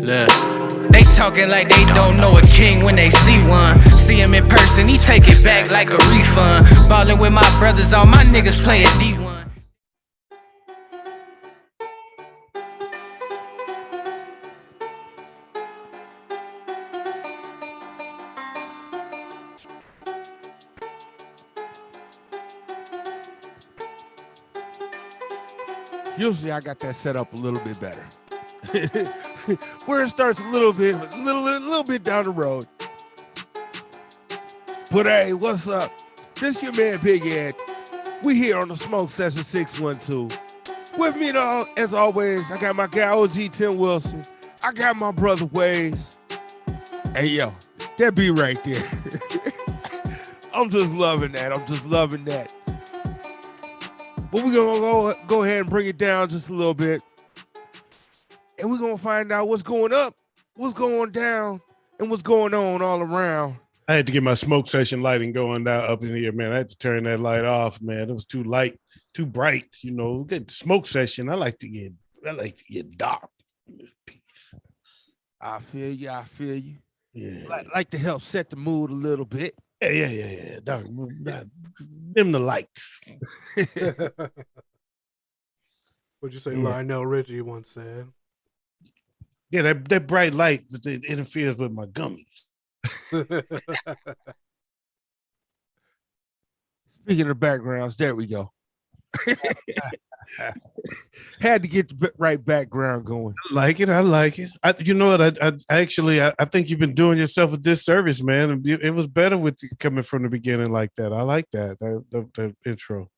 Look, they talking like they don't know a king when they see one. See him in person, he take it back like a refund. Ballin' with my brothers, all my niggas playing D1. Usually I got that set up a little bit better. Where it starts a little bit down the road. But hey, what's up? This your man Big Ed. We here on the Smoke Session 612. With me though, as always, I got my guy OG Tim Wilson. I got my brother Wayz. Hey yo, that be right there. I'm just loving that. But we're gonna go ahead and bring it down just a little bit. And we're gonna find out what's going up, what's going down, and what's going on all around. I had to get my smoke session lighting going down up in here, man. I had to turn that light off, man. It was too light, too bright. You know, good smoke session. I like to get dark in this piece. I feel you. Yeah. Like to help set the mood a little bit. Yeah. Dark, dim the lights. What'd you say, Lionel Richie once said? Yeah, that bright light it interferes with my gummies. Speaking of backgrounds, there we go. Had to get the right background going. I like it. You know what? I think you've been doing yourself a disservice, man. It was better with you coming from the beginning like that. I like that intro.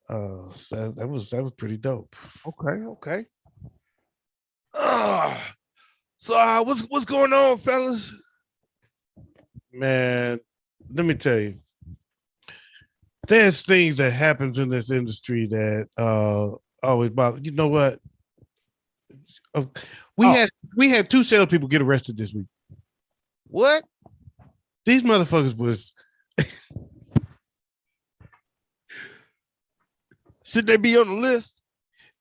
So that was pretty dope. Okay. So what's going on, fellas? Man, let me tell you. There's things that happens in this industry that always bother. You know what? We had 2 salespeople get arrested this week. What? These motherfuckers was. Should they be on the list?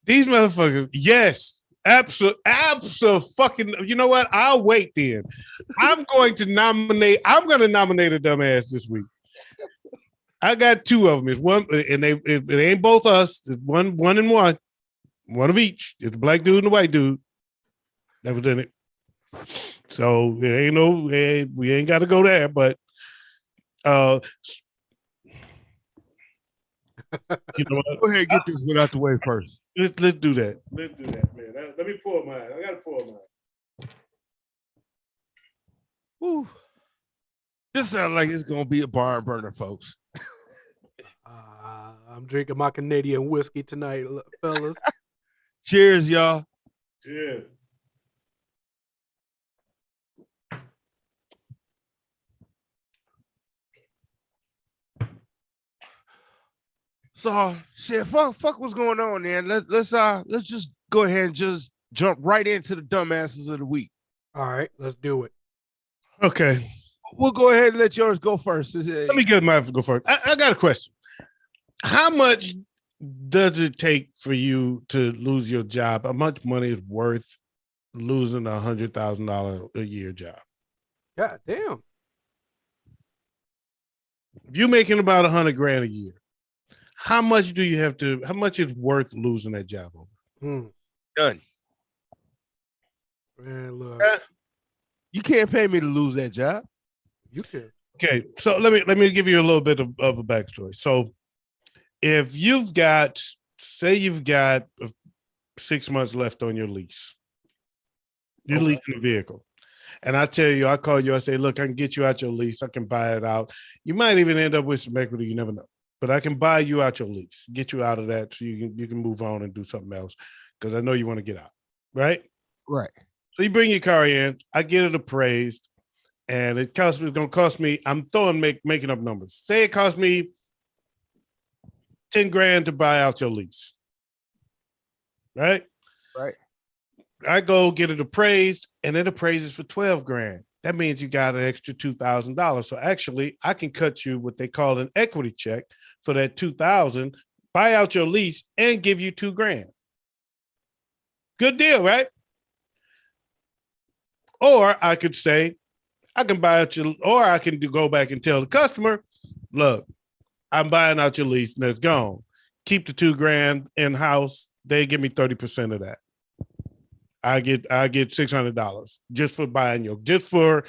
These motherfuckers, yes, fucking. You know what? I'll wait then. I'm going to nominate a dumbass this week. I got 2 of them. It's one, and it ain't both us. It's one and one of each. It's the black dude and the white dude that was in it. So it ain't we ain't got to go there, but you know what? Go ahead and get this one out the way first. Let's do that. Let's do that, man. Let me pour mine. I got to pour mine. Woo. This sounds like it's gonna be a barn burner, folks. I'm drinking my Canadian whiskey tonight, fellas. Cheers, y'all. Cheers. So shit, fuck what's going on, man. Let's just go ahead and just jump right into the dumbasses of the week. All right, let's do it. Okay. We'll go ahead and let yours go first. Let me get mine go first. I got a question. How much does it take for you to lose your job? How much money is worth losing $100,000 a year job? God damn. If you're making about $100,000 a year, how much is worth losing that job over? Done. Man, look. You can't pay me to lose that job. You can. Okay, so let me give you a little bit of a backstory. So if you've got 6 months left on your lease, you're leasing a vehicle. And I tell you, I call you, I say, look, I can get you out your lease. I can buy it out. You might even end up with some equity. You never know. But I can buy you out your lease, get you out of that so you can move on and do something else because I know you want to get out, right? Right. So you bring your car in, I get it appraised, and it's going to cost me, I'm making up numbers. Say it cost me $10,000 to buy out your lease, right? Right. I go get it appraised, and it appraises for $12,000. That means you got an extra $2,000. So actually, I can cut you what they call an equity check for that $2,000, buy out your lease, and give you $2,000. Good deal, right? Or I could say, I can buy out your, or I can go back and tell the customer, look, I'm buying out your lease and it's gone. Keep the $2,000 in house. They give me 30% of that. I get $600 just for buying just for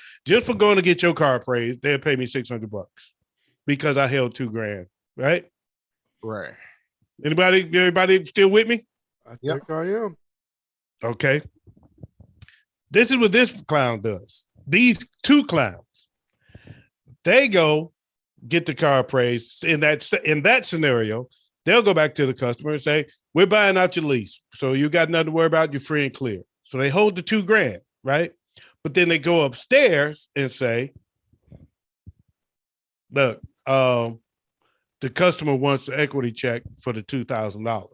going to get your car appraised. They'll pay me $600 because I held $2,000. Right. Right. Everybody still with me? I think I am. Okay. This is what this clown does. These two clowns, they go get the car appraised. In that scenario, they'll go back to the customer and say, we're buying out your lease. So you got nothing to worry about. You're free and clear. So they hold the $2,000, right? But then they go upstairs and say, look, the customer wants the equity check for the $2,000.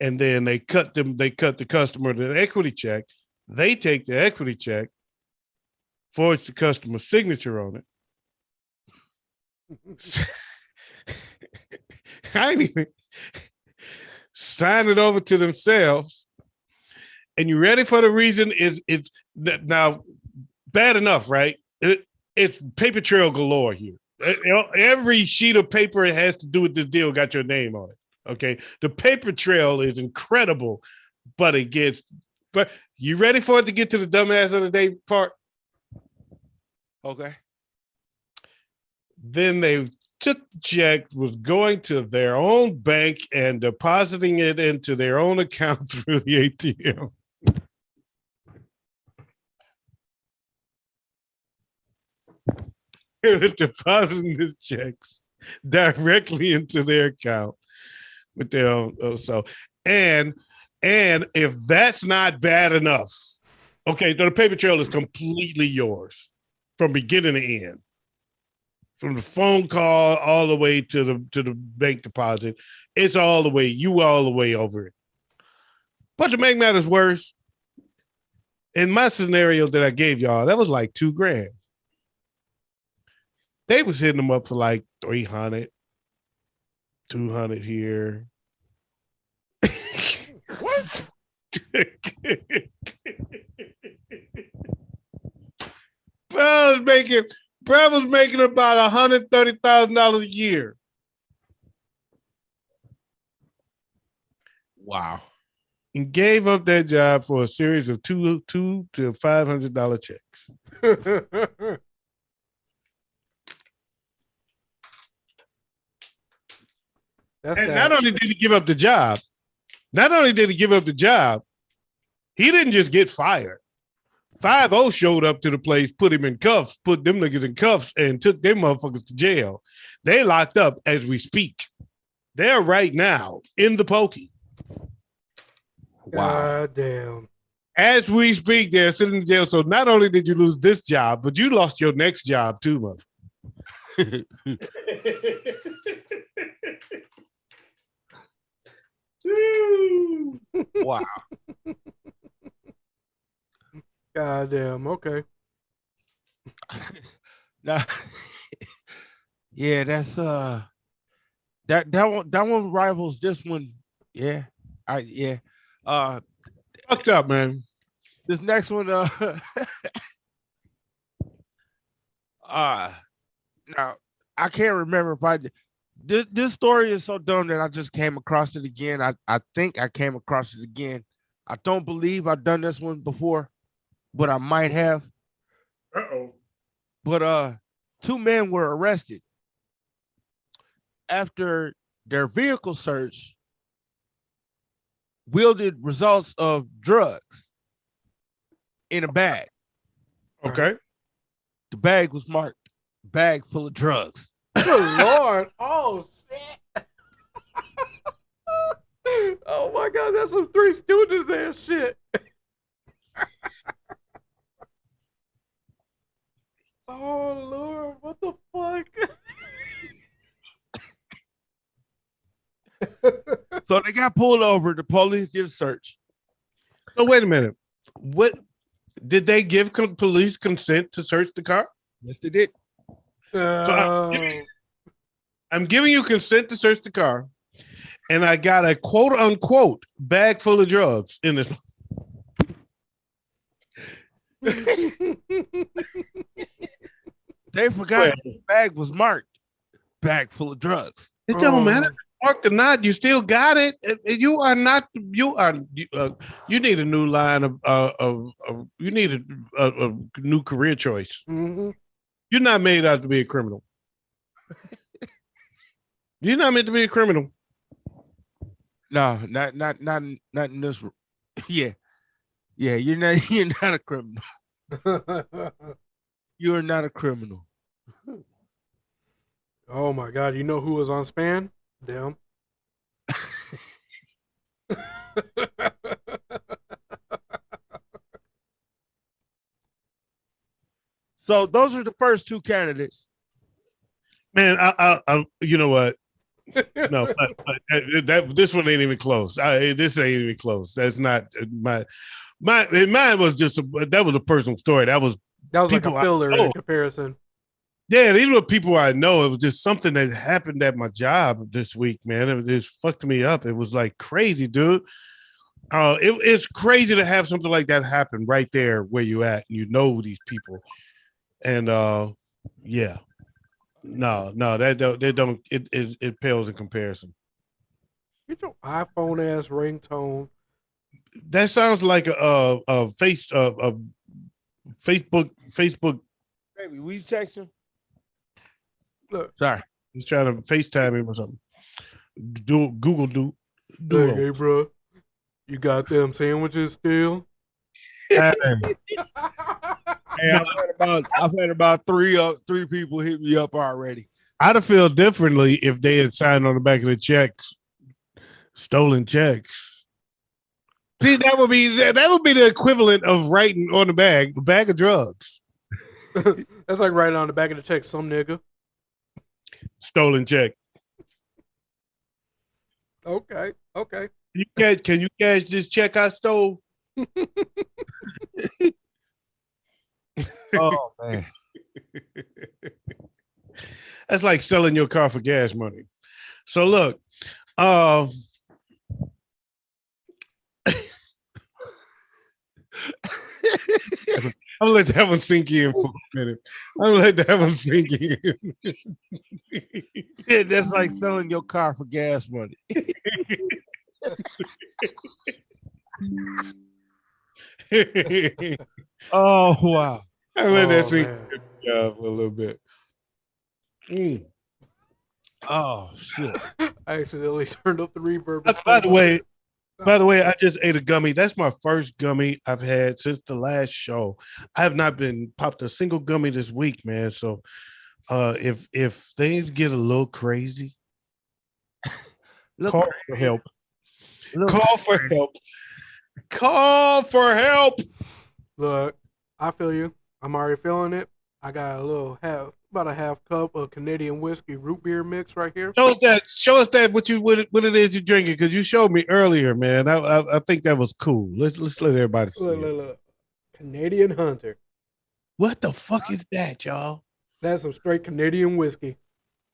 And then they cut the customer the equity check. They take the equity check, forge the customer's signature on it. I ain't even sign it over to themselves. And you ready for the reason it's now bad enough, right? It's paper trail galore here. Every sheet of paper it has to do with this deal got your name on it. Okay. The paper trail is incredible, but you ready for it to get to the dumbass of the day part? Okay. Then they took the check, was going to their own bank and depositing it into their own account through the ATM. They were depositing the checks directly into their account with their own. And if that's not bad enough, okay, so the paper trail is completely yours from beginning to end. From the phone call all the way to the bank deposit, it's all the way over it. But to make matters worse, in my scenario that I gave y'all, that was like $2,000. They was hitting them up for like 300, 200 here. What? Bro was making about $130,000 a year. Wow. And gave up that job for a series of $200 to $500 checks. Not only did he give up the job, he didn't just get fired. 5-0 showed up to the place, put him in cuffs, put them niggas in cuffs, and took them motherfuckers to jail. They locked up as we speak. They're right now in the pokey. Wow. God damn. As we speak, they're sitting in jail. So not only did you lose this job, but you lost your next job too, mother. Wow. God damn. Okay. Now, yeah, that's that one rivals this one. Yeah. Fucked up, man. This next one, now I can't remember if I did. This story is so dumb that I just came across it again. I think I came across it again. I don't believe I've done this one before, but I might have. Uh-oh. But 2 men were arrested after their vehicle search wielded results of drugs in a bag. Okay. The bag was marked bag full of drugs. Good Lord. Oh, shit. Oh, my God. That's some Three Stooges there shit. Oh, Lord. What the fuck? So they got pulled over. The police did a search. So wait a minute. What did they give police consent to search the car? Yes, they did. I'm giving you consent to search the car, and I got a quote unquote bag full of drugs in it. They forgot the bag was marked. Bag full of drugs. It don't matter. Marked or not, you still got it. You are not. You are. You need a new line of you need a new career choice. Mm-hmm. You're not made out to be a criminal. You're not meant to be a criminal. No, not in this. Yeah, you're not a criminal. You are not a criminal. Oh my God! You know who was on Span? Damn. So those are the first two candidates. Man, I you know what? No, this one ain't even close. This ain't even close. That's not mine was just that was a personal story. That was like a filler in comparison. Yeah, these were people I know. It was just something that happened at my job this week, man. It just fucked me up. It was like crazy, dude. It's crazy to have something like that happen right there where you at, and you know these people. And yeah. No, it pales in comparison. Get your iPhone ass ringtone. That sounds like a Facebook. Baby, we texting. Look, sorry, he's trying to FaceTime him or something. Google do. Hey, bro, you got them sandwiches still? Hey, I've had about three people hit me up already. I'd have felt differently if they had signed on the back of the checks, stolen checks. See, that would be the equivalent of writing on the bag, a bag of drugs. That's like writing on the back of the check, some nigga. Stolen check. Okay. Can you cash this check I stole? Oh man. That's like selling your car for gas money. So look, I'm gonna let that one sink in for a minute. Yeah, that's like selling your car for gas money. Oh wow. I let that sink in for a little bit. Oh shit. I accidentally turned up the reverb. By the way, I just ate a gummy. That's my first gummy I've had since the last show. I have not been popped a single gummy this week, man. So if things get a little crazy, call for help. Call for help. Look, I feel you. I'm already feeling it. I got about a half cup of Canadian whiskey root beer mix right here. Show us that what it is you're drinking, because you showed me earlier, man. I think that was cool. Let's let everybody see. Look. Canadian Hunter. What the fuck is that, y'all? That's some straight Canadian whiskey.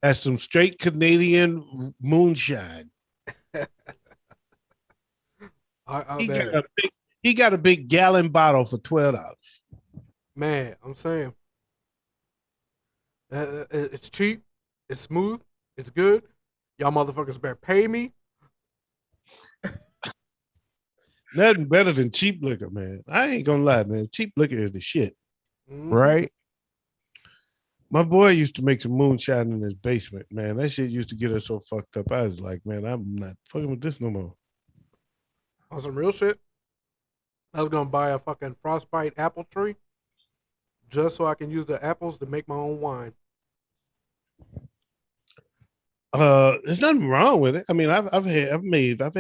That's some straight Canadian moonshine. He got a big gallon bottle for $12. Man, I'm saying. It's cheap. It's smooth. It's good. Y'all motherfuckers better pay me. Nothing better than cheap liquor, man. I ain't gonna lie, man. Cheap liquor is the shit. Right? My boy used to make some moonshine in his basement, man. That shit used to get us so fucked up. I was like, man, I'm not fucking with this no more. On some real shit, I was gonna buy a fucking frostbite apple tree just so I can use the apples to make my own wine. There's nothing wrong with it. I mean, I've had homemade wine. I've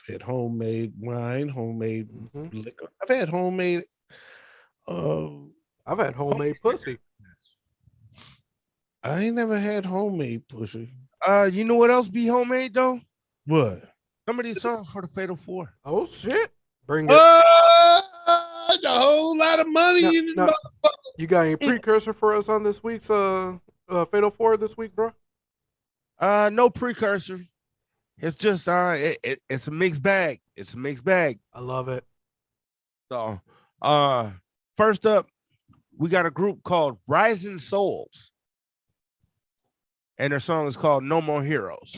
had homemade wine, homemade liquor. I've had homemade. I've had homemade pussy. I ain't never had homemade pussy. You know what else be homemade though? What? Some of these songs for the Fatal Four. Oh shit! Bring it. That's a whole lot of money. Now, you got any precursor for us on this week's Fatal Four this week, bro? No precursor. It's just it's a mixed bag. It's a mixed bag. I love it. So First up, we got a group called Rising Souls, and their song is called No More Heroes.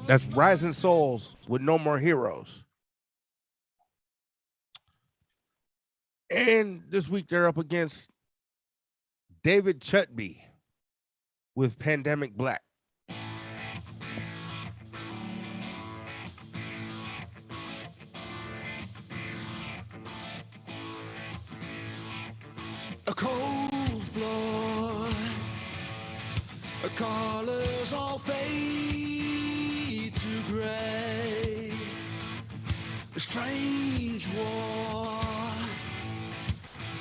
That's Rising Souls with No More Heroes. And this week they're up against David Chutby with Pandemic Black. A cold floor, a colors all fade to gray, a strange war,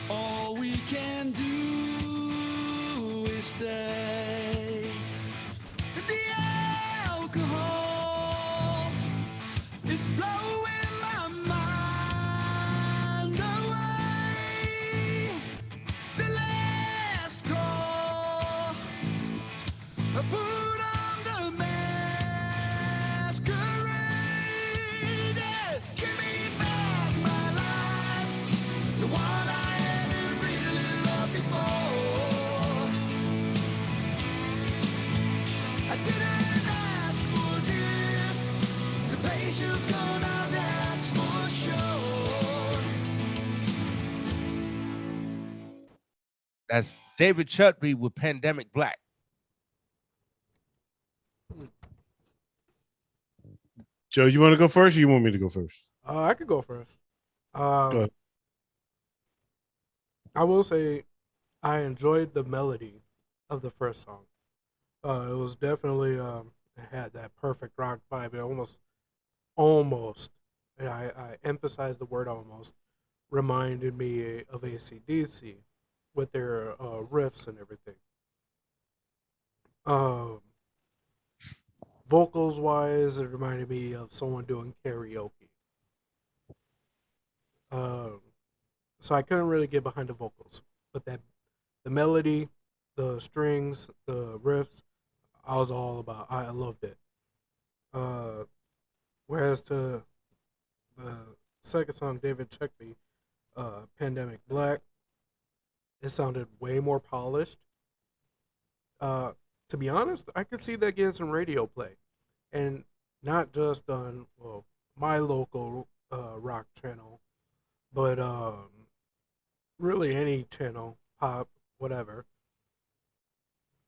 all we can do is stay. The alcohol is blowing my mind away. The last call, I put on the masquerade. Yeah, give me back my life, the one I hadn't really loved before. I didn't ask for this, the patience gone out, that's for sure. That's David Chutby with Pandemic Black. Joe, you want to go first or you want me to go first? I could go first. Go ahead. I will say I enjoyed the melody of the first song. It was definitely it had that perfect rock vibe. It almost, and I emphasize the word almost, reminded me of AC/DC with their riffs and everything. Vocals wise, it reminded me of someone doing karaoke. So I couldn't really get behind the vocals, but the melody, the strings, the riffs, I was all about. I loved it. Whereas to the second song, David Chutby, Pandemic Black, it sounded way more polished. To be honest, I could see that getting some radio play, and not just on my local rock channel, but really any channel, pop, whatever.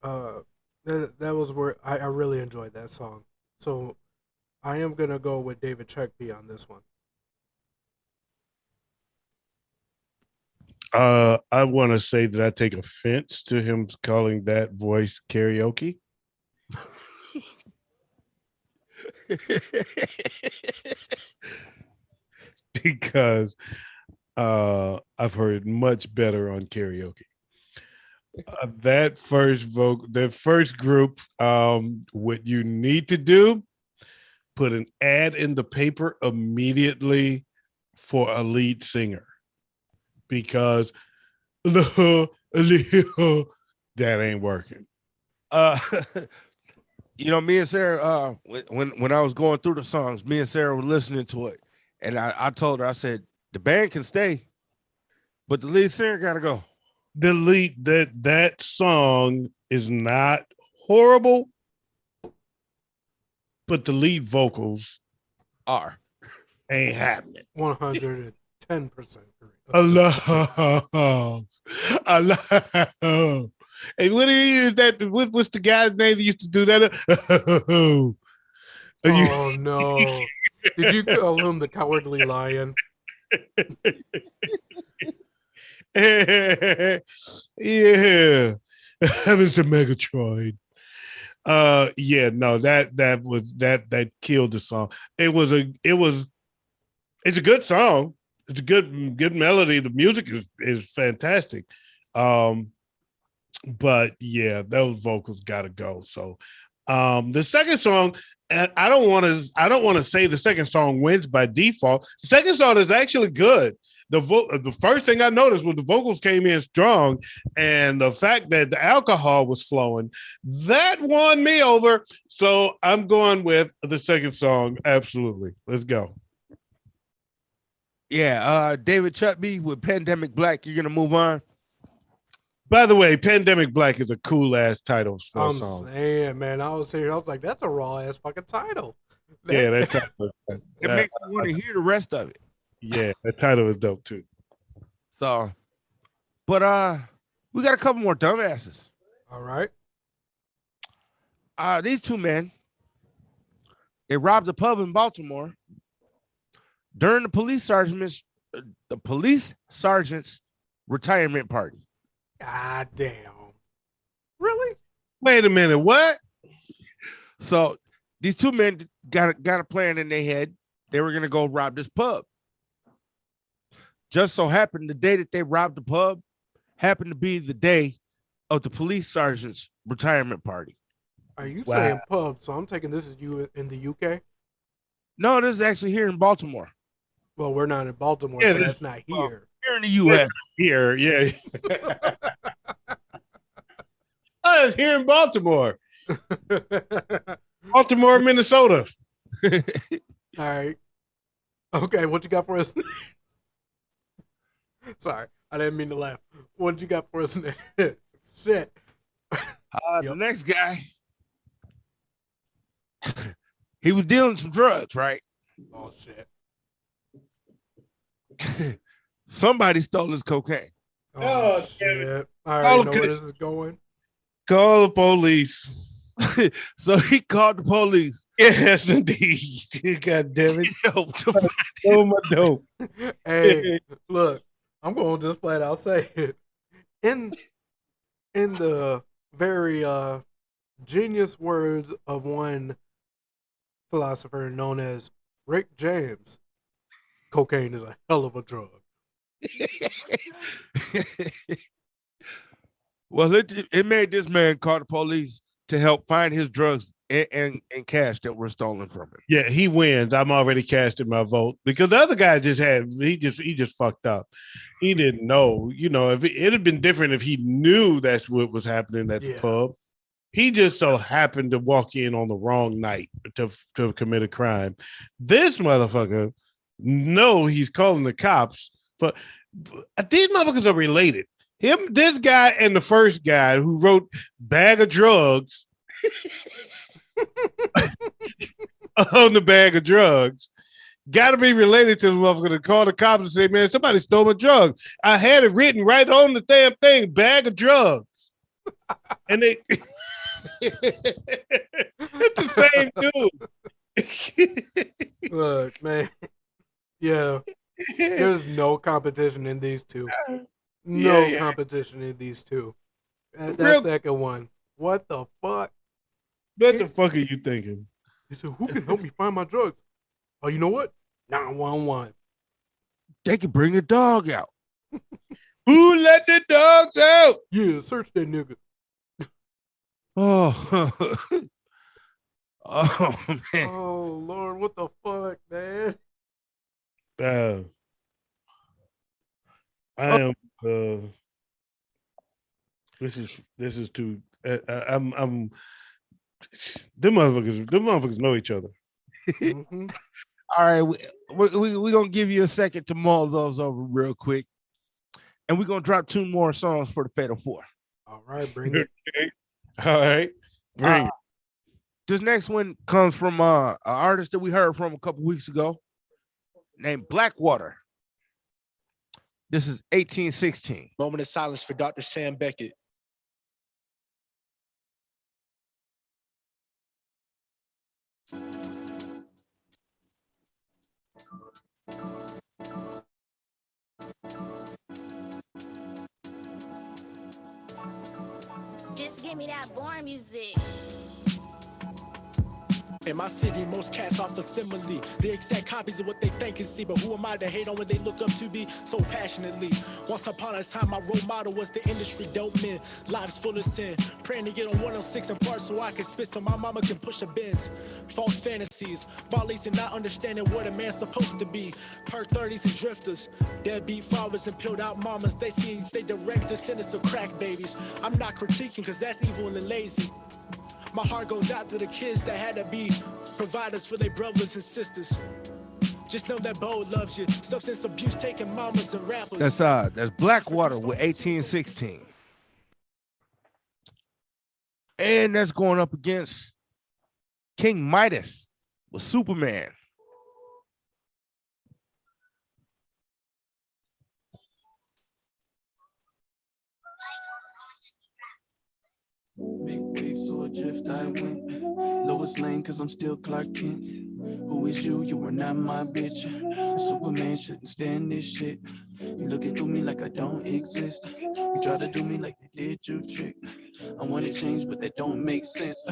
That was where I really enjoyed that song. So I am gonna go with David Chutby on this one. I want to say that I take offense to him calling that voice karaoke. Because I've heard much better on karaoke. That first group, what you need to do put an ad in the paper immediately for a lead singer because that ain't working. Me and Sarah, when I was going through the songs, me and Sarah were listening to it, and I told her, I said, the band can stay, but the lead singer gotta go. Delete that song is not horrible, but the lead vocals ain't happening. 110% correct. Allah. Hey, what is that? What's the guy's name that used to do that? Oh no! Did you call him the Cowardly Lion? Yeah, Mr. Megatron. That killed the song. It's a good song. It's a good melody. The music is fantastic. But yeah, those vocals gotta go. So the second song, and I don't want to say the second song wins by default. The second song is actually good. The first thing I noticed was the vocals came in strong, and the fact that the alcohol was flowing, that won me over. So I'm going with the second song. Absolutely. Let's go. Yeah, David Chutney with Pandemic Black. You're gonna move on. By the way, Pandemic Black is a cool ass title for a I'm song. saying, man, I was like, that's a raw ass fucking title. Yeah, that title. It makes me want to hear the rest of it. Yeah, that title is dope too. So, but we got a couple more dumbasses. All right. These two men, they robbed a pub in Baltimore during the police sergeant's retirement party. God damn. Really? Wait a minute, what? So these two men got a plan in their head. They were gonna go rob this pub. Just so happened the day that they robbed the pub happened to be the day of the police sergeant's retirement party. Are you saying pub? So I'm taking this as you in the UK? No, this is actually here in Baltimore. Well, we're not in Baltimore, Yeah, so that's not here. Here in the U.S. Here, yeah. Oh, it's here in Baltimore. Baltimore, Minnesota. All right. Okay, what you got for us? Sorry, I didn't mean to laugh. What you got for us next? Shit. The next guy, he was dealing some drugs, right? Oh, shit. Somebody stole his cocaine. Oh, shit. I already know where this is going. Call the police. So he called the police. Yes, indeed. God damn it. Oh, my dope. Hey, look, I'm going to just flat out say it. In the very genius words of one philosopher known as Rick James, cocaine is a hell of a drug. Well, it made this man call the police to help find his drugs and cash that were stolen from him. Yeah, he wins. I'm already casting my vote because the other guy he just fucked up. He didn't know. You know, if it had been different if he knew that's what was happening at the pub. He just so happened to walk in on the wrong night to commit a crime. This motherfucker, no, he's calling the cops. But these motherfuckers are related. This guy and the first guy who wrote Bag of Drugs on the bag of drugs got to be related to the motherfucker to call the cops and say, man, somebody stole my drugs. I had it written right on the damn thing, Bag of Drugs. And they it's the same dude. Look, man. Yeah. There's no competition in these two. No competition in these two. That second one. What the fuck? What the fuck are you thinking? He said, who can help me find my drugs? Oh, you know what? 911. They can bring a dog out. Who let the dogs out? Yeah, search that nigga. Oh, Oh man. Oh Lord, what the fuck, man? I am. This is too. I'm. Them motherfuckers know each other. Mhm. All right, we're gonna give you a second to mull those over real quick, and we're gonna drop 2 more songs for the Fatal Four. All right, bring it. Okay. All right, bring it. This next one comes from an artist that we heard from a couple weeks ago, named Blackwater. This is 1816. Moment of silence for Dr. Sam Beckett. Just give me that born music. In my city, most cats offer simile. The exact copies of what they think and see. But who am I to hate on what they look up to be so passionately? Once upon a time, my role model was the industry dope men. Lives full of sin. Praying to get on 106 and parts so I can spit so my mama can push a Benz. False fantasies. Volleys and not understanding what a man's supposed to be. Perk 30s and drifters. Deadbeat fathers and peeled out mamas. They see they direct descendants of crack babies. I'm not critiquing because that's evil and lazy. My heart goes out to the kids that had to be providers for their brothers and sisters. Just know that Bo loves you. Substance abuse taking mamas and rappers. That's Blackwater with 1816. And that's going up against King Midas with Superman. Big waves so adrift I went. Lowest lane cause I'm still Clark Kent. Who is you? You are not my bitch. Superman shouldn't stand this shit. You looking through me like I don't exist. You try to do me like they did you trick. I want to change but that don't make sense.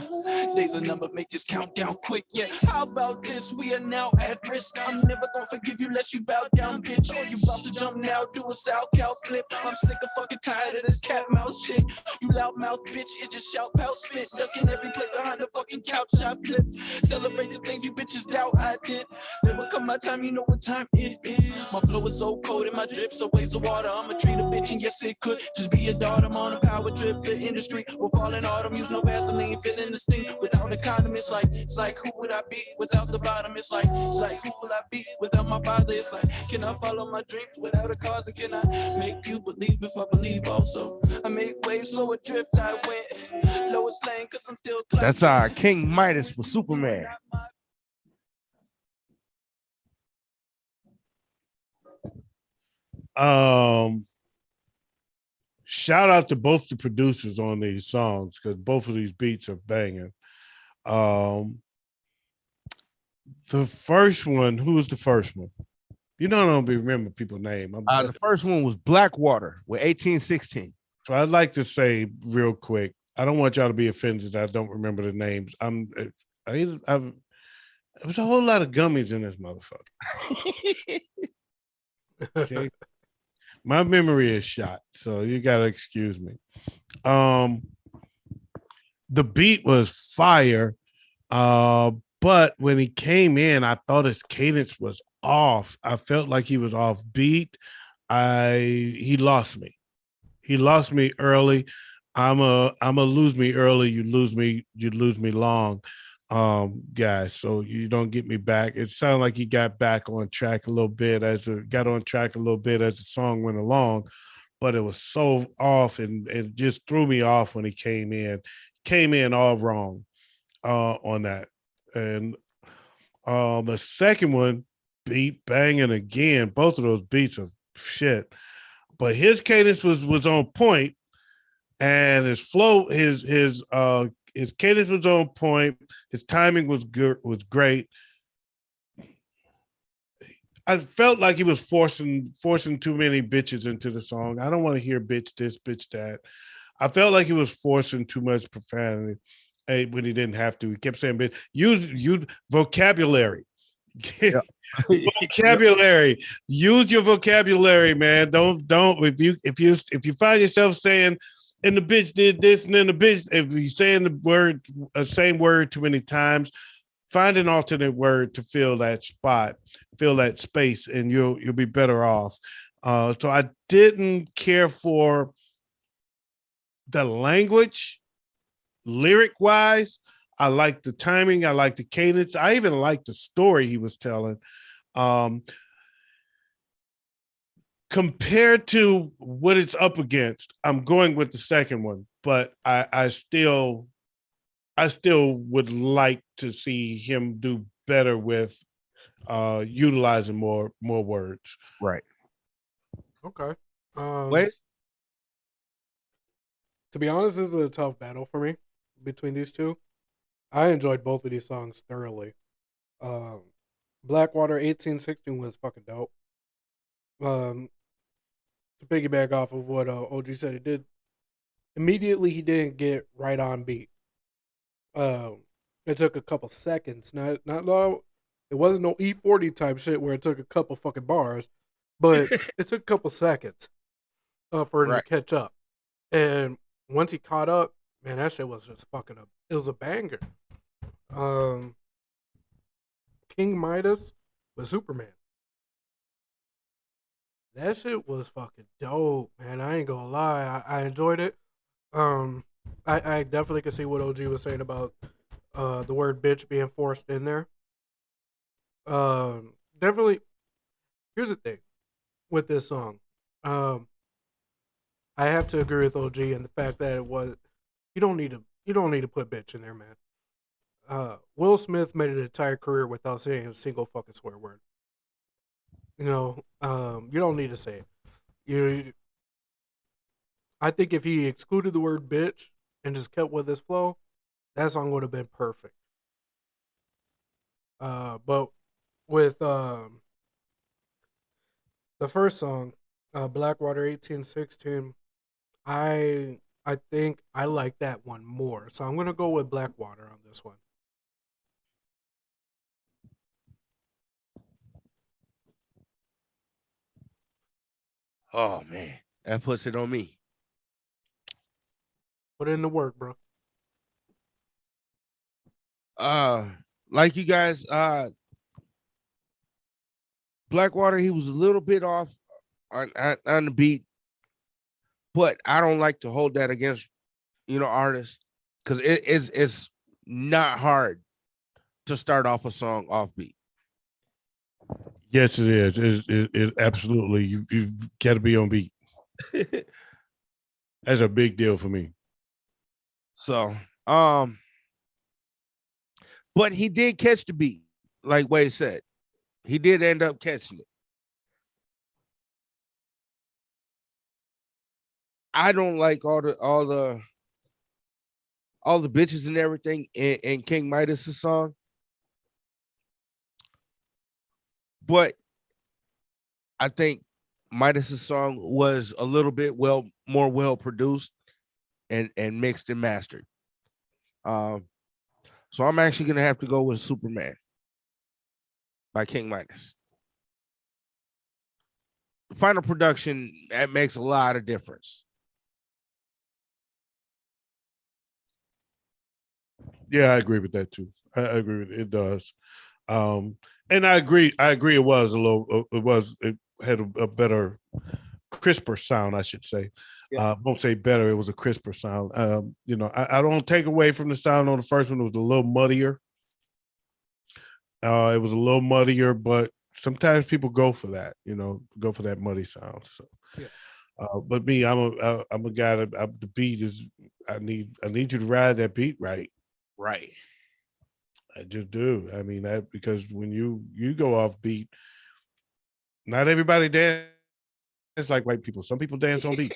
Days a number, make this count down quick. Yeah, how about this? We are now at risk. I'm never gonna forgive you unless you bow down, bitch. Oh, you about to jump now, do a South Cal flip. I'm sick of fucking tired of this cat mouth shit. You loud mouth bitch, it just shout pout spit. Ducking every play behind the fucking couch I flip. Celebrate the things you bitches doubt I did. Never come my time, you know what time it is. My flow is so cold and my drip so waves of water. I'ma treat a bitch and yes it could just be a daughter. I'm on a power trip. The industry will fall in autumn. Use no Vaseline, feeling the sting without a condom. It's like who would I be without the bottom? It's like who will I be without my father? It's like can I follow my dreams without a cause? And can I make you believe if I believe also? I make waves so adrift I went. Lowest lane cause I'm still That's King Midas with Superman. Shout out to both the producers on these songs because both of these beats are banging. The first one, who was the first one? You don't remember people's name. The first one was Blackwater with 1816. So I'd like to say real quick, I don't want y'all to be offended that I don't remember the names. There was a whole lot of gummies in this motherfucker. Okay. My memory is shot, so you gotta excuse me. The beat was fire, but when he came in, I thought his cadence was off. I felt like he was off beat. He lost me. He lost me early. I'm a lose me early. You lose me long, guys. So you don't get me back. It sounded like he got back on track a little bit as the song went along, but it was so off and it just threw me off when he came in. Came in all wrong on that. And the second one, beat banging again. Both of those beats are shit, but his cadence was on point, and his flow, his cadence was on point. His timing was good, was great. I felt like he was forcing too many bitches into the song. I don't want to hear bitch this, bitch that. I felt like he was forcing too much profanity when he didn't have to. He kept saying bitch. Use vocabulary. Yeah. Vocabulary. Use your vocabulary, man. Don't if you find yourself saying and the bitch did this, and then the bitch, if you saying the word, same word too many times, find an alternate word to fill that spot, fill that space, and you'll be better off. So I didn't care for the language, lyric wise. I like the timing. I like the cadence. I even like the story he was telling. Compared to what it's up against, I'm going with the second one, but I still would like to see him do better with utilizing more words. Right. Okay. Wait. To be honest, this is a tough battle for me between these two. I enjoyed both of these songs thoroughly. Blackwater 1816 was fucking dope. To piggyback off of what OG said, he didn't get right on beat. It took a couple seconds, not long. It wasn't no E40 type shit where it took a couple fucking bars, but it took a couple seconds for him to catch up. And once he caught up, man, that shit was just it was a banger. King Midas with Superman. That shit was fucking dope, man. I ain't gonna lie. I enjoyed it. I definitely can see what OG was saying about the word bitch being forced in there. Definitely. Here's the thing with this song. I have to agree with OG in the fact that you don't need to put bitch in there, man. Will Smith made an entire career without saying a single fucking swear word. You know, you don't need to say it. I think if he excluded the word bitch and just kept with his flow, that song would have been perfect. But with the first song, Blackwater 1816, I think I like that one more. So I'm gonna go with Blackwater on this one. Oh man, that puts it on me. Put in the work, bro. Like you guys, Blackwater, he was a little bit off on the beat, but I don't like to hold that against artists because it's not hard to start off a song off beat. Yes, it is. It absolutely. You got to be on beat. That's a big deal for me. So, but he did catch the beat, like Wayz said. He did end up catching it. I don't like all the bitches and everything in King Midas' song. But I think Midas' song was a little bit more well produced and mixed and mastered. So I'm actually gonna have to go with Superman by King Midas. Final production, that makes a lot of difference. Yeah, I agree with that too. I agree with it. It does. And I agree. It was it had a better, crisper sound, I should say. Yeah. Won't say better. It was a crisper sound. I don't take away from the sound on the first one. It was a little muddier. It was a little muddier, but sometimes people go for that. Go for that muddy sound. So, yeah. But me, I'm a guy that the beat is. I need you to ride that beat right. Right. I just do. I mean that because when you go off beat, not everybody dance like white people. Some people dance on beat.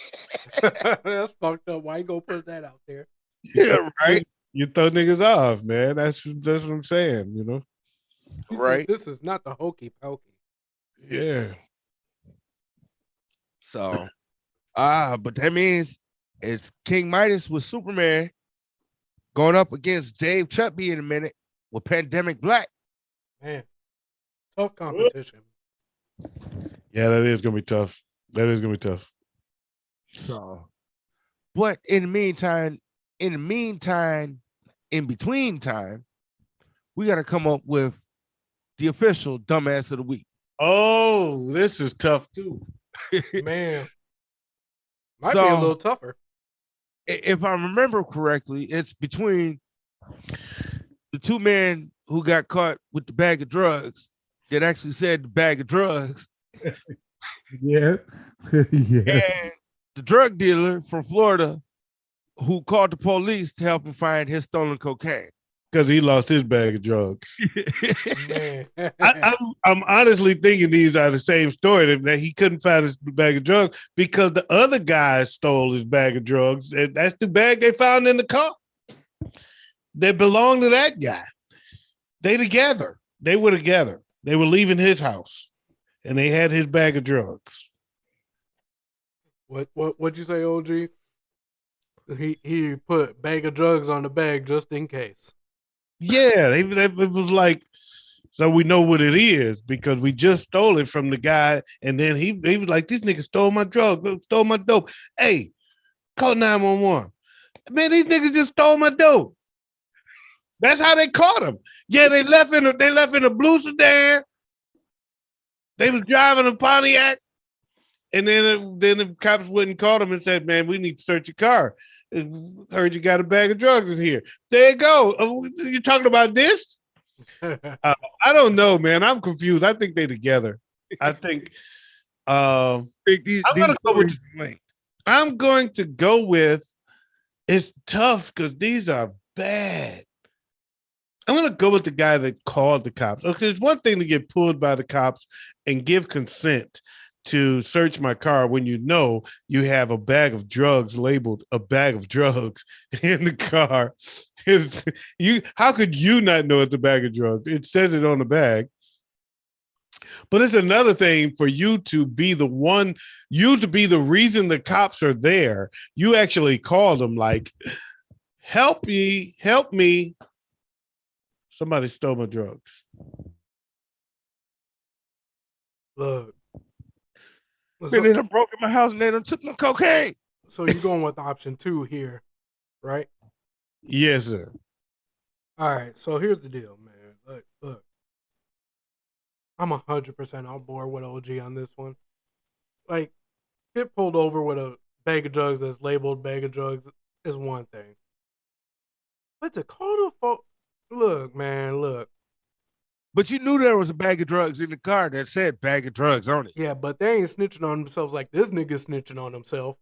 That's fucked up. Why you gonna put that out there? Yeah, right. You throw niggas off, man. That's what I'm saying. He right. said, this is not the hokey pokey. Yeah. So, but that means it's King Midas with Superman going up against Dave Chutby in a minute with Pandemic Black. Man, tough competition. Yeah, that is gonna be tough. That is gonna be tough. So, But in between time, we got to come up with the official dumbass of the week. Oh, this is tough too. Man, might be a little tougher. If I remember correctly, it's between the two men who got caught with the bag of drugs that actually said the bag of drugs. Yeah. Yeah. And the drug dealer from Florida who called the police to help him find his stolen cocaine. Because he lost his bag of drugs. Man. I'm honestly thinking these are the same story, that he couldn't find his bag of drugs because the other guy stole his bag of drugs. And that's the bag they found in the car. They belonged to that guy. They together. They were together. They were leaving his house, and they had his bag of drugs. What'd you say, OG? He put bag of drugs on the bag just in case. Yeah, it was like, so we know what it is because we just stole it from the guy, and then he was like, "This nigga stole my drug, stole my dope." Hey, call 911. Man, these niggas just stole my dope. That's how they caught him. Yeah, they left in a blue sedan. They was driving a Pontiac, and then the cops went and caught him and said, "Man, we need to search your car. Heard you got a bag of drugs in here." There you go. You talking about this? I don't know, man. I'm confused. I think they together. I think. I'm going to go with. It's tough because these are bad. I'm going to go with the guy that called the cops. Okay, it's one thing to get pulled by the cops and give consent to search my car when you know you have a bag of drugs labeled a bag of drugs in the car. How could you not know it's a bag of drugs? It says it on the bag. But it's another thing for you to be the reason the cops are there. You actually call them like, help me. Somebody stole my drugs. Look. Man, they done broke in my house and they done took my cocaine. So you're going with option 2 here, right? Yes, sir. All right, so here's the deal, man. Look. I'm 100% on board with OG on this one. Like, get pulled over with a bag of drugs that's labeled bag of drugs is one thing. But to call the phone, look, man, look. But you knew there was a bag of drugs in the car that said bag of drugs on it. Yeah, but they ain't snitching on themselves like this nigga's snitching on himself.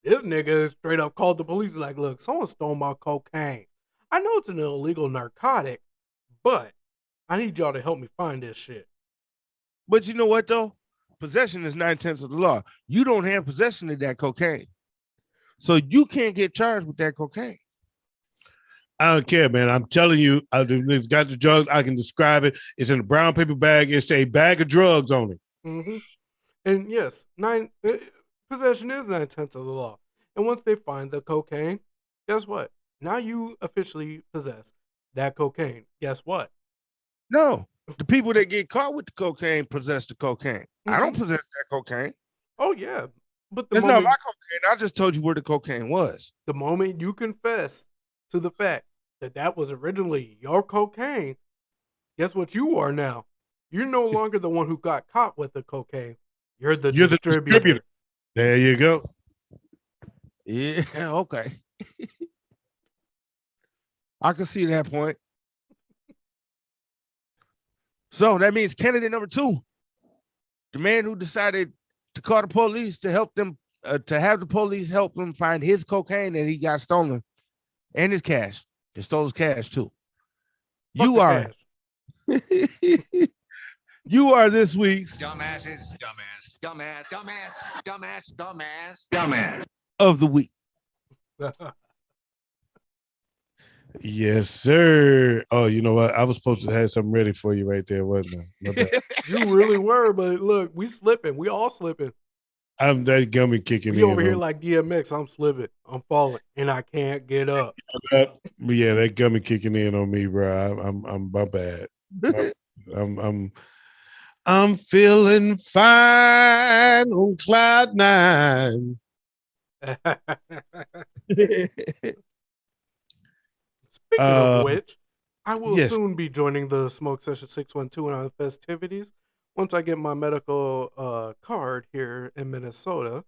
This nigga straight up called the police like, look, someone stole my cocaine. I know it's an illegal narcotic, but I need y'all to help me find this shit. But you know what, though? Possession is 9/10 of the law. You don't have possession of that cocaine. So you can't get charged with that cocaine. I don't care, man. I'm telling you, it's got the drugs. I can describe it. It's in a brown paper bag. It's a bag of drugs on it. Mm-hmm. And yes, possession is 9/10 of the law. And once they find the cocaine, guess what? Now you officially possess that cocaine. Guess what? No, the people that get caught with the cocaine possess the cocaine. Mm-hmm. I don't possess that cocaine. Oh, yeah. But it's not my cocaine. I just told you where the cocaine was. The moment you confess to the fact that that was originally your cocaine, guess what you are now? You're no longer the one who got caught with the cocaine. You're the distributor. There you go. Yeah, okay. I can see that point. So that means candidate number 2, the man who decided to call the police to help them, to have the police help him find his cocaine that he got stolen and his cash. They stole his cash too. You are this week's dumbass of the week. Yes, sir. Oh, you know what? I was supposed to have something ready for you right there, wasn't I? You really were, but look, we slipping. We all slipping. I'm that gummy kicking. We over here like DMX. I'm slipping. I'm falling, and I can't get up. Yeah, that gummy kicking in on me, bro. I'm my bad. I'm feeling fine on cloud 9. Speaking of which, I will yes. soon be joining the Smoke Session 612 on the festivities once I get my medical card here in Minnesota.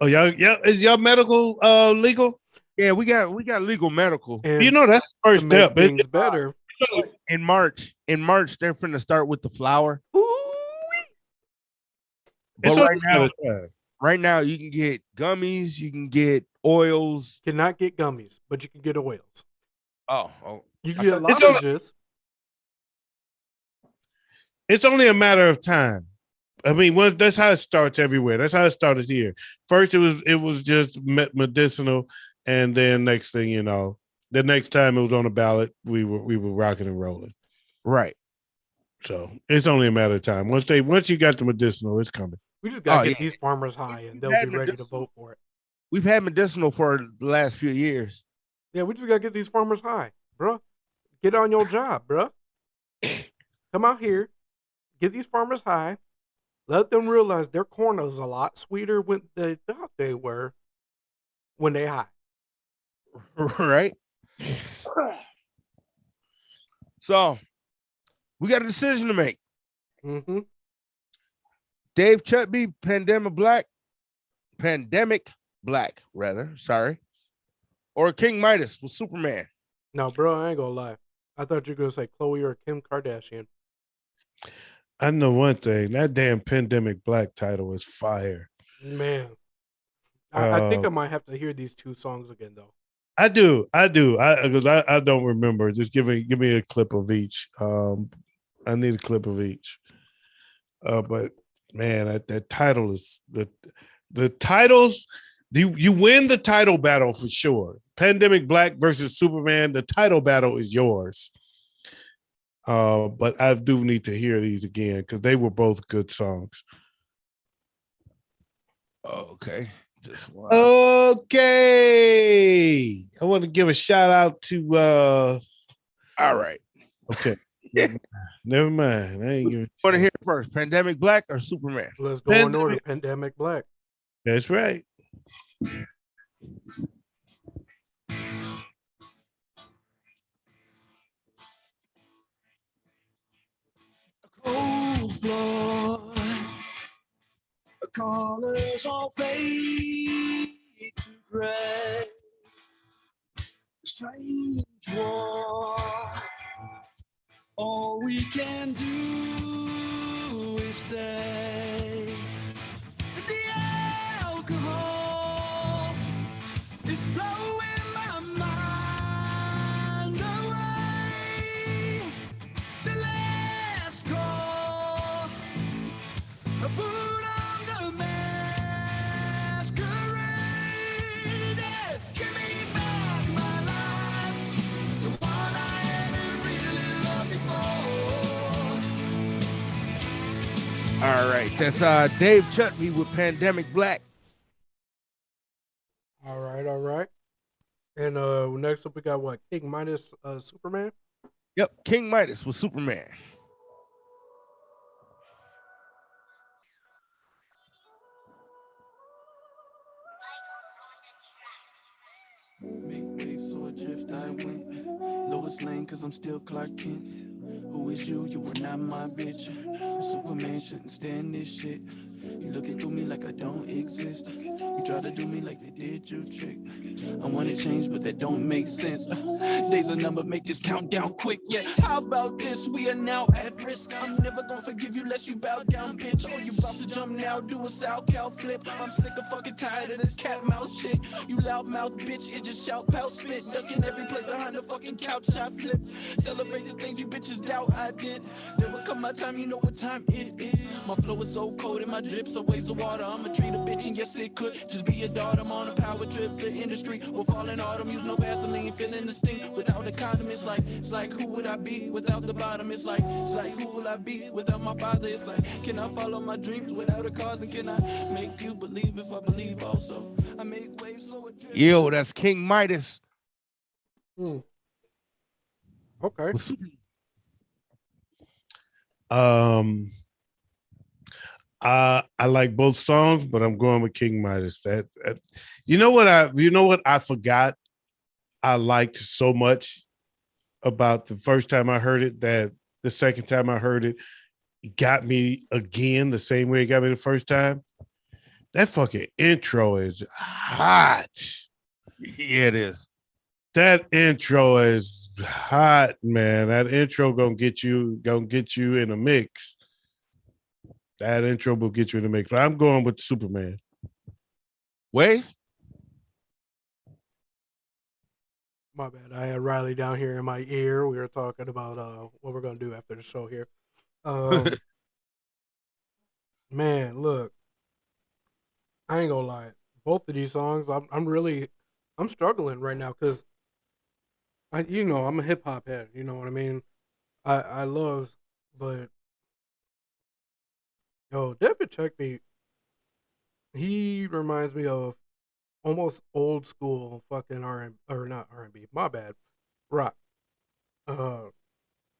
Oh, y'all, is y'all medical legal? Yeah, we got legal medical. And You know, that's the to first make step. things better. In March, they're finna start with the flower. But It's right now, you can get gummies, you can get oils. Cannot get gummies, but you can get oils. Oh. You can get It's only- lozenges. It's only a matter of time. I mean, that's how it starts everywhere. That's how it started here. First, it was just medicinal, and then next thing you know, the next time it was on the ballot, we were rocking and rolling. Right. So it's only a matter of time. Once you got the medicinal, it's coming. We just gotta get these farmers high, and they'll be ready to vote for it. We've had medicinal for the last few years. Yeah, we just gotta get these farmers high, bro. Get on your job, bro. Come out here, get these farmers high. Let them realize their corn is a lot sweeter when they thought they were when they high. Right. So we got a decision to make. Mm-hmm. Dave Chutby, Pandemic Black, sorry. Or King Midas with Superman. No, bro, I ain't gonna lie. I thought you were gonna say Khloe or Kim Kardashian. I know one thing. That damn Pandemic Black title is fire. Man. I think I might have to hear these two songs again though. I do. Because I don't remember. Just give me a clip of each. I need a clip of each. But man, that title is the titles. You win the title battle for sure. Pandemic Black versus Superman. The title battle is yours. But I do need to hear these again because they were both good songs. Okay. Okay. I want to give a shout out to all right. Okay. Never mind. I ain't giving. Want to hear it first? Pandemic Black or Superman? Let's go in order. Pandemic Black. That's right. Cold floor, the colors all fade to gray. Strange war, all we can do is stay. The alcohol is blowing my mind away. The last call, a boot on the masquerade. Yeah, give me back my life, the one I haven't really loved before. All right. That's Dave Chutby with Pandemic Black. All right. And next up we got what? King Midas Superman? Yep, King Midas with Superman. Make waves so adrift I went. Lowest lane cause I'm still Clark Kent. Who is you? You were not my bitch. Superman shouldn't stand this shit. You looking through me like I don't exist. You try to do me like they did you trick. I wanna change but that don't make sense. Days a number, make this countdown quick. Yeah, how about this? We are now at risk. I'm never gonna forgive you unless you bow down, bitch. Oh, you about to jump now, do a South Cal flip. I'm sick of fucking tired of this cat mouse shit. You loud mouth bitch, it just shout, pout, spit. Ducking every play behind the fucking couch I flip. Celebrate the things you bitches doubt I did. There will come my time, you know what time it is. My flow is so cold and my drip so waves of water. I'ma treat a bitch and yes it could just be a daughter. I'm on a power trip, the industry will fall in autumn. Use no Vaseline, feeling the sting without a condom. It's like who would I be without the bottom? It's like who will I be without my father? It's like, can I follow my dreams without a cause? And can I make you believe if I believe also? I make waves so adrift. Yo, that's King Midas. Okay. I like both songs, but I'm going with King Midas. You know what I forgot I liked so much about the first time I heard it that the second time I heard it, it got me again the same way it got me the first time. That fucking intro is hot. Yeah, it is. That intro is hot, man. That intro gonna get you in a mix. That intro will get you in the mix. But I'm going with Superman. Wayz? My bad. I had Riley down here in my ear. We were talking about what we're gonna do after the show here. Man, look, I ain't gonna lie. Both of these songs, I'm struggling right now because I'm a hip hop head. You know what I mean? I love, but yo, David Checkbeat, he reminds me of almost old school fucking or not R&B. My bad, rock.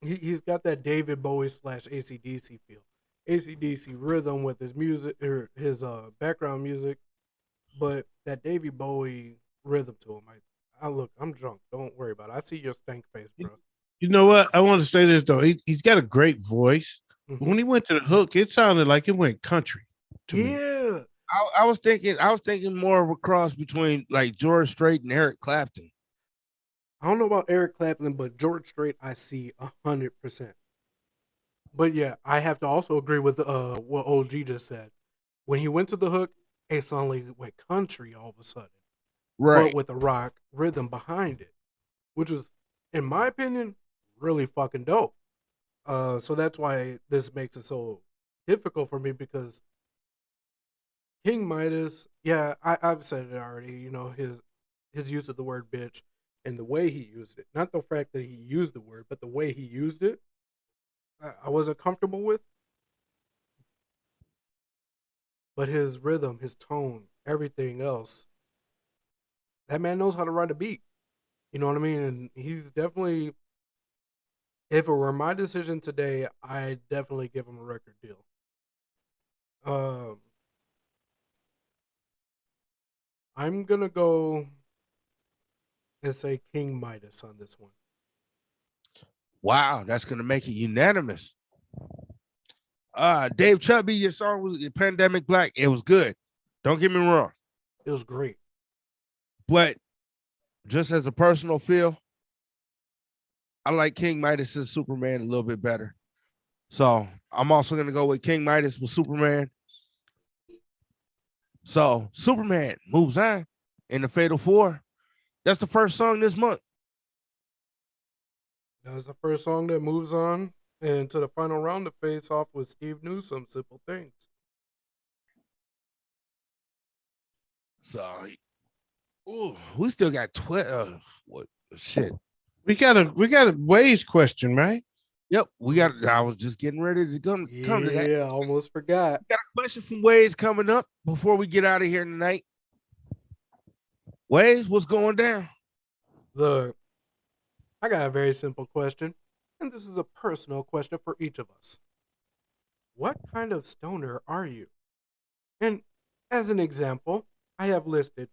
He's got that David Bowie / AC/DC feel. AC/DC rhythm with his music or his background music, but that David Bowie rhythm to him. I'm drunk. Don't worry about it. I see your stank face, bro. You know what? I want to say this though. He's got a great voice. Mm-hmm. When he went to the hook, it sounded like it went country. To me. Yeah. I was thinking more of a cross between like George Strait and Eric Clapton. I don't know about Eric Clapton, but George Strait, I see 100%. But yeah, I have to also agree with what OG just said. When he went to the hook, it suddenly went country all of a sudden, Right. but with a rock rhythm behind it, which was, in my opinion, really fucking dope. So that's why this makes it so difficult for me because King Midas, yeah, I've said it already. You know, his use of the word bitch and the way he used it, not the fact that he used the word, but the way he used it, I wasn't comfortable with. But his rhythm, his tone, everything else, that man knows how to write a beat. You know what I mean? And he's definitely, if it were my decision today, I'd definitely give him a record deal. I'm going to go and say King Midas on this one. Wow, that's gonna make it unanimous. Dave Chubby, your song was Pandemic Black. It was good. Don't get me wrong. It was great. But just as a personal feel, I like King Midas' Superman a little bit better. So I'm also gonna go with King Midas with Superman. So Superman moves on in the Fatal Four. That's the first song this month. That's the first song that moves on into the final round to face off with Steve Newsom, Simple Things. So, we still got 12. What shit? We got a Wayz question, right? Yep, we got. I was just getting ready to come to that. Yeah, I almost forgot. Got a question from Wayz coming up before we get out of here tonight. Wayz, what's going down? Look, I got a very simple question, and this is a personal question for each of us. What kind of stoner are you? And as an example, I have listed,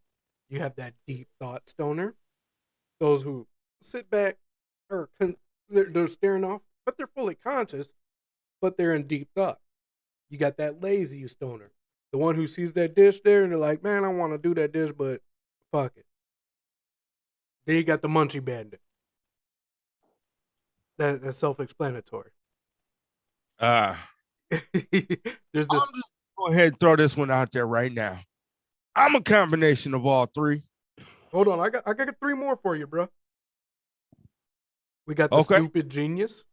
you have that deep thought stoner, those who sit back or they're staring off, but they're fully conscious, but they're in deep thought. You got that lazy stoner, the one who sees that dish there and they're like, man, I want to do that dish, but fuck it. Then you got the munchie bandit. That's self-explanatory. There's There's I'm this. just go ahead and throw this one out there right now. I'm a combination of all three. Hold on, I got three more for you, bro. We got the Okay. stupid genius,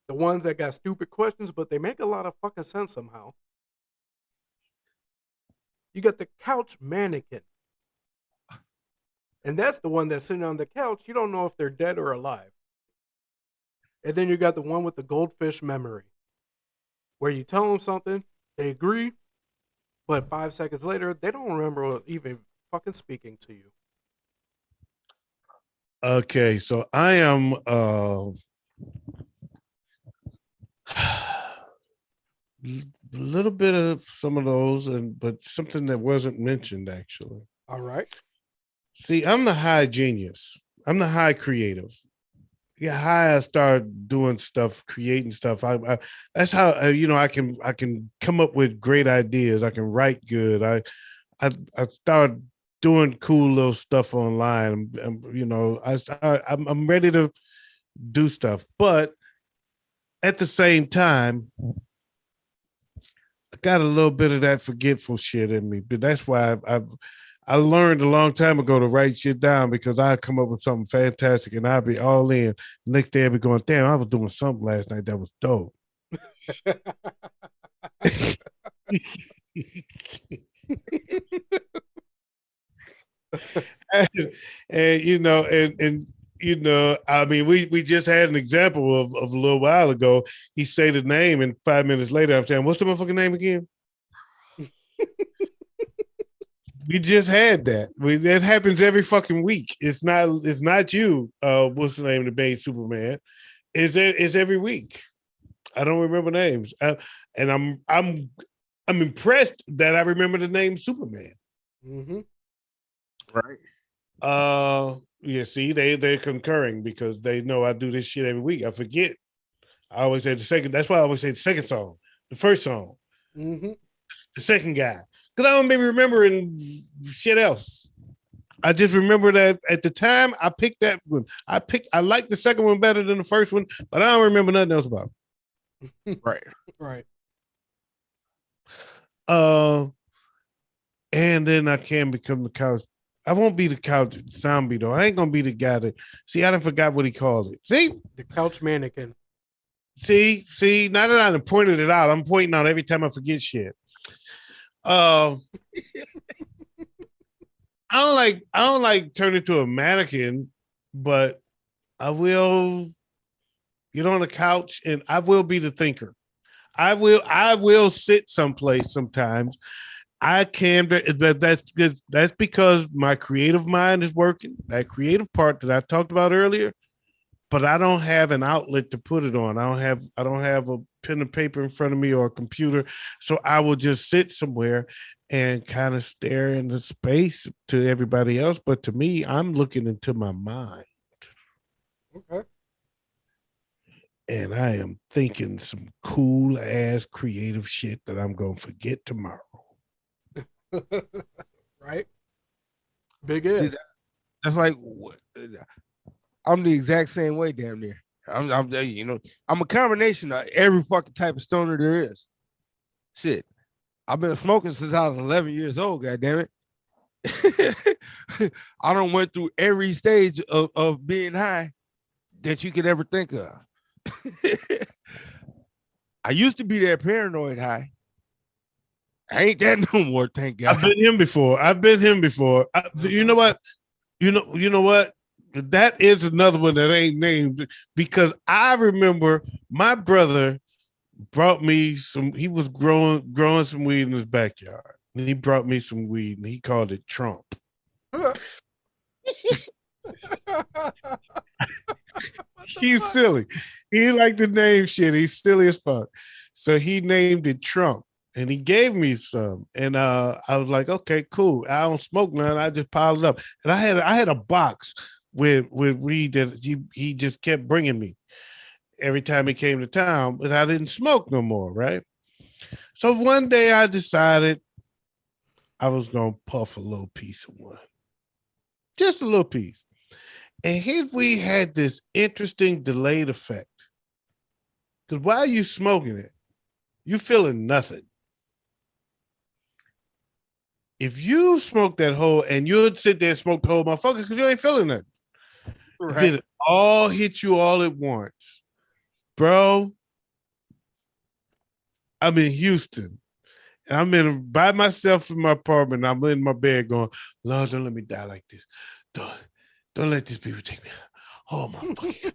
the ones that got stupid questions, but they make a lot of fucking sense somehow. You got the couch mannequin, and that's the one that's sitting on the couch. You don't know if they're dead or alive. And then you got the one with the goldfish memory, where you tell them something, they agree, but 5 seconds later, they don't remember even fucking speaking to you. Okay, so I am A little bit of some of those, but something that wasn't mentioned actually. All right. See, I'm the high genius. I'm the high creative. Yeah, high. I start doing stuff, creating stuff. I that's how I can come up with great ideas. I can write good. I start doing cool little stuff online. I'm ready to do stuff, but at the same time, I got a little bit of that forgetful shit in me. But that's why I learned a long time ago to write shit down, because I come up with something fantastic and I'd be all in. The next day I'd be going, damn, I was doing something last night that was dope. I mean, we just had an example of a little while ago. He said the name, and 5 minutes later, I'm saying, "What's the motherfucking name again?" We just had that. That happens every fucking week. It's not you. What's the name of the main Superman? It's every week. I don't remember names, and I'm impressed that I remember the name Superman. Mm-hmm. Right. Yeah, see, they're concurring because they know I do this shit every week. I forget. I always say the second. That's why I always say the second song, the first song, Mm-hmm. the second guy, because I don't maybe remembering shit else. I just remember that at the time I picked that one. I like the second one better than the first one, but I don't remember nothing else about it. Right. Right. And then I can become the couch. I won't be the couch zombie though. I ain't gonna be the guy that. See, I done forgot what he called it. See, The couch mannequin. see. Now that I done pointed it out, I'm pointing out every time I forget shit. I don't like turning into a mannequin, but I will get on the couch and I will be the thinker. I will sit someplace sometimes. I can, that's because my creative mind is working, that creative part that I talked about earlier, but I don't have an outlet to put it on. I don't have a pen and paper in front of me or a computer. So I will just sit somewhere and kind of stare into space to everybody else. But to me, I'm looking into my mind. Okay. And I am thinking some cool ass creative shit that I'm going to forget tomorrow. Right. Big Ed. See, that's like, I'm the exact same way, damn near. I'm a combination of every fucking type of stoner there is. Shit, I've been smoking since I was 11 years old. God damn it, I done went through every stage of being high that you could ever think of. I used to be that paranoid high. I ain't that no more, thank God. I've been him before. You know what? You know what? That is another one that ain't named, because I remember my brother brought me some. He was growing some weed in his backyard, and he brought me some weed, and he called it Trump. He's silly. He liked the name shit. He's silly as fuck. So he named it Trump. And he gave me some, and I was like, "Okay, cool. I don't smoke none. I just piled it up." And I had a box with weed that he just kept bringing me every time he came to town, but I didn't smoke no more, right? So one day I decided I was gonna puff a little piece of one, just a little piece, and his weed had this interesting delayed effect, because while you smoking it, you feeling nothing. If you smoke that whole, and you'd sit there and smoke the whole motherfucker because you ain't feeling nothing. Right. Then it all hit you all at once. Bro, I'm in Houston. And I'm by myself in my apartment. I'm in my bed going, Lord, don't let me die like this. Don't let these people take me. Oh my fucking.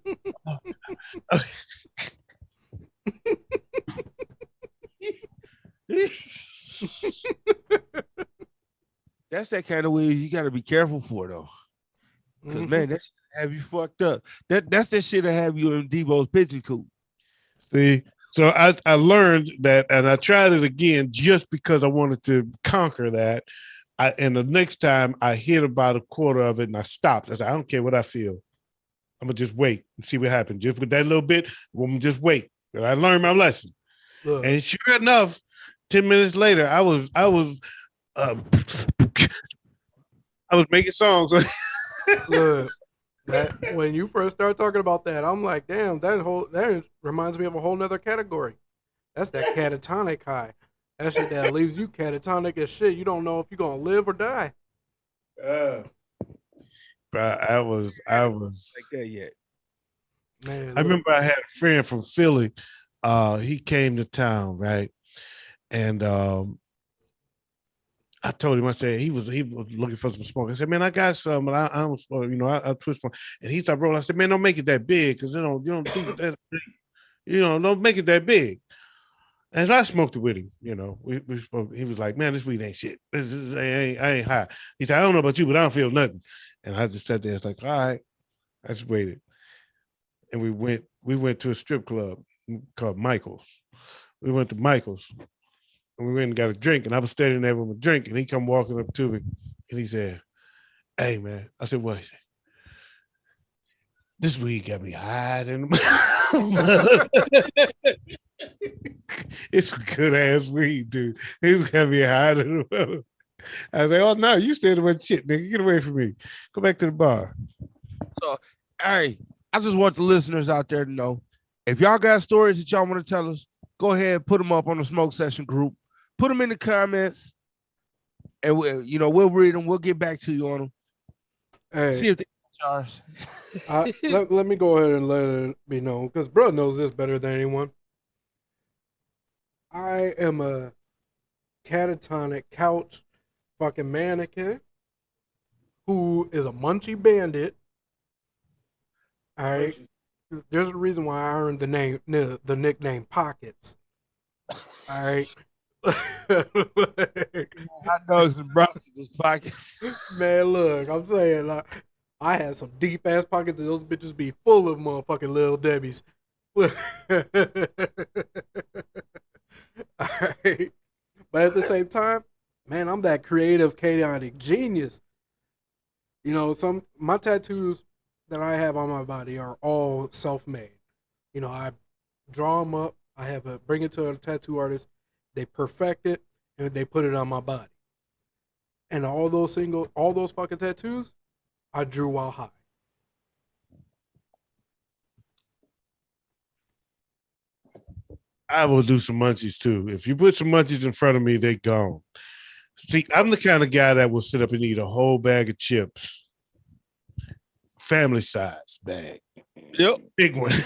That's that kind of way you got to be careful for, though. Because, man, that shit have you fucked up. That's that shit that have you in Debo's pigeon coop. See, So I learned that, and I tried it again just because I wanted to conquer that. And the next time I hit about a quarter of it and I stopped. I said, I don't care what I feel. I'm gonna just wait and see what happens. Just with that little bit, I'm gonna just wait. And I learned my lesson. Look, And sure enough, 10 minutes later, I was making songs. look, that when you first start talking about that, I'm like, damn, that reminds me of a whole nother category. That's that catatonic high. That shit that leaves you catatonic as shit. You don't know if you're gonna live or die. But I was Like that yet. Man, I remember I had a friend from Philly. He came to town, right? And I told him, I said he was looking for some smoke. I said, man, I got some, but I don't smoke, I twist one. And he started rolling. I said, man, don't make it that big, because you don't do that, don't make it that big. And so I smoked it with him, we spoke. He was like, man, this weed ain't shit. I ain't high. He said, I don't know about you, but I don't feel nothing. And I just sat there. It's like, all right. I just waited. And we went to a strip club called Michael's. We went to Michael's. And we went and got a drink. And I was standing there with a drink. And he come walking up to me. And he said, hey, man. I said, what? He said, this weed got me high in the It's good ass weed, dude. It's got me high in the mother. I was like, oh, no, you said it was shit, nigga. Get away from me. Go back to the bar. So, hey, I just want the listeners out there to know, if y'all got stories that y'all want to tell us, go ahead and put them up on the Smoke Session group. Put them in the comments, and we'll read them. We'll get back to you on them. hey, See if they ours. let me go ahead and let it be known, because bro knows this better than anyone. I am a catatonic couch fucking mannequin who is a munchie bandit. All right. There's a reason why I earned the nickname Pockets. All right. Hot dogs and brats in his pockets. Man, look, I'm saying, I had some deep ass pockets, and those bitches be full of motherfucking Little Debbies. All right. But at the same time, man, I'm that creative, chaotic genius. My tattoos that I have on my body are all self-made. I draw them up. I bring it to a tattoo artist. They perfect it and they put it on my body. And all those fucking tattoos, I drew while high. I will do some munchies too. If you put some munchies in front of me, they're gone. See, I'm the kind of guy that will sit up and eat a whole bag of chips. Family size bag. Yep. Big one. Fuck